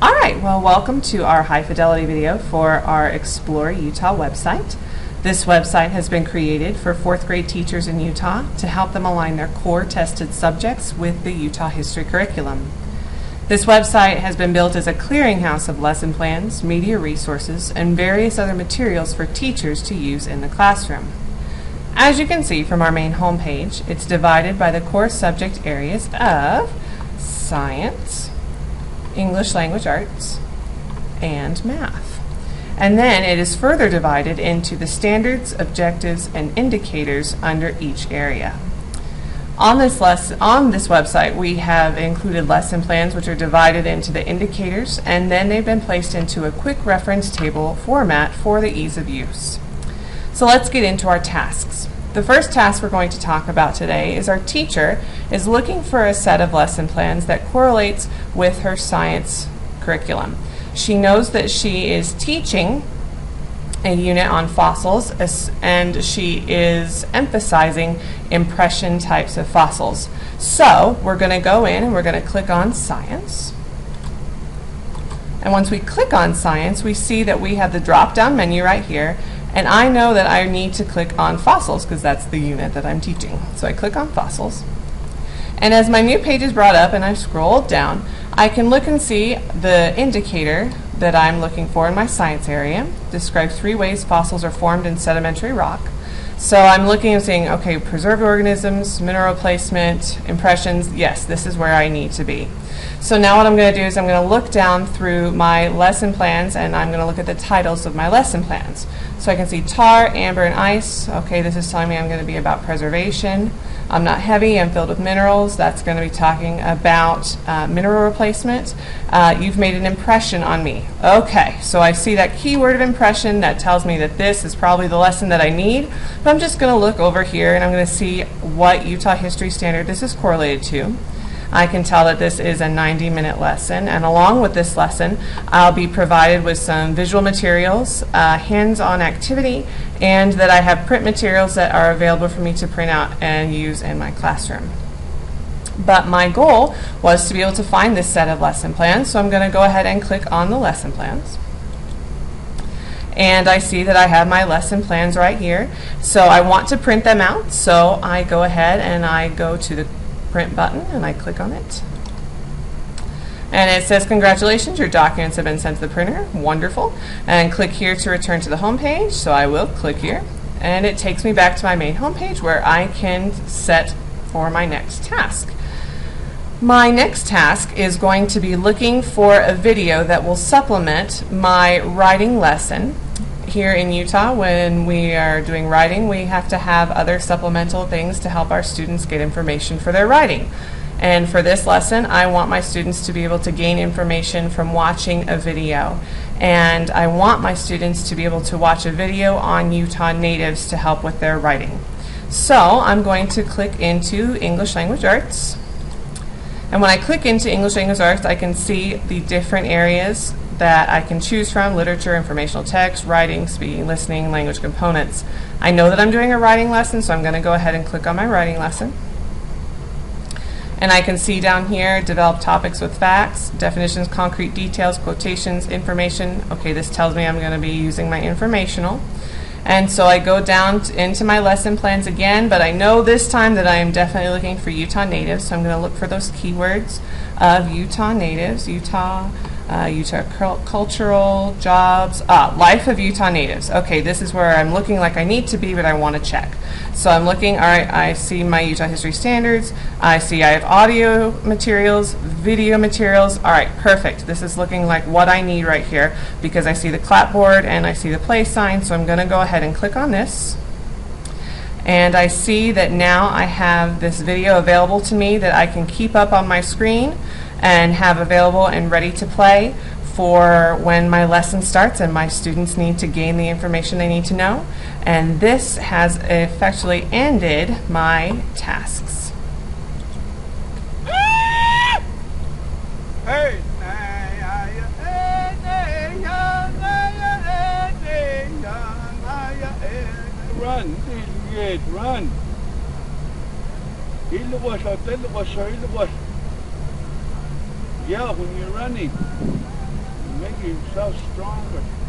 Alright, well, welcome to our high fidelity video for our Explore Utah website. This website has been created for 4th grade teachers in Utah to help them align their core tested subjects with the Utah history curriculum. This website has been built as a clearinghouse of lesson plans, media resources, and various other materials for teachers to use in the classroom. As you can see from our main homepage, it's divided by the core subject areas of science, English language arts, and math. And then it is further divided into the standards, objectives, and indicators under each area. On this website, we have included lesson plans which are divided into the indicators, and then they've been placed into a quick reference table format for the ease of use. So let's get into our tasks. The first task we're going to talk about today is our teacher is looking for a set of lesson plans that correlates with her science curriculum. She knows that she is teaching a unit on fossils, and she is emphasizing impression types of fossils. So we're going to go in and we're going to click on Science. And once we click on Science, we see that we have the drop-down menu right here. And I know that I need to click on fossils because that's the unit that I'm teaching. So I click on fossils. And as my new page is brought up and I scroll down, I can look and see the indicator that I'm looking for in my science area. Describes 3 ways fossils are formed in sedimentary rock. So I'm looking and saying, okay, preserved organisms, mineral replacement, impressions, yes, this is where I need to be. So now what I'm going to do is I'm going to look down through my lesson plans and I'm going to look at the titles of my lesson plans. So I can see tar, amber, and ice. Okay, this is telling me I'm going to be about preservation. I'm not heavy, I'm filled with minerals. That's going to be talking about mineral replacement. You've made an impression on me. Okay, so I see that keyword of impression that tells me that this is probably the lesson that I need. But I'm just going to look over here and I'm going to see what Utah History Standard this is correlated to. I can tell that this is a 90-minute lesson, and along with this lesson I'll be provided with some visual materials, hands-on activity, and that I have print materials that are available for me to print out and use in my classroom. But my goal was to be able to find this set of lesson plans, so I'm going to go ahead and click on the lesson plans. And I see that I have my lesson plans right here. So I want to print them out, so I go ahead and I go to the print button and I click on it. And it says, congratulations, your documents have been sent to the printer. Wonderful. And click here to return to the home page. So I will click here. And it takes me back to my main home page where I can set for my next task. My next task is going to be looking for a video that will supplement my writing lesson. Here in Utah, when we are doing writing, we have to have other supplemental things to help our students get information for their writing. And for this lesson, I want my students to be able to gain information from watching a video. And I want my students to be able to watch a video on Utah natives to help with their writing. So I'm going to click into English Language Arts. And when I click into English Language Arts, I can see the different areas that I can choose from: literature, informational text, writing, speaking, listening, language components. I know that I'm doing a writing lesson, so I'm going to go ahead and click on my writing lesson. And I can see down here, develop topics with facts, definitions, concrete details, quotations, information. Okay, this tells me I'm going to be using my informational. And so I go down into my lesson plans again, but I know this time that I am definitely looking for Utah natives, so I'm going to look for those keywords of Utah natives, Utah cultural, jobs, life of Utah natives. Okay, this is where I'm looking like I need to be, but I want to check. So I'm looking, all right, I see my Utah History Standards, I see I have audio materials, video materials. All right, perfect. This is looking like what I need right here because I see the clapboard and I see the play sign, so I'm going to go ahead and click on this. And I see that now I have this video available to me that I can keep up on my screen and have available and ready to play for when my lesson starts and my students need to gain the information they need to know. And this has effectively ended my tasks. Run, run. Yeah, when you're running. you're so strong.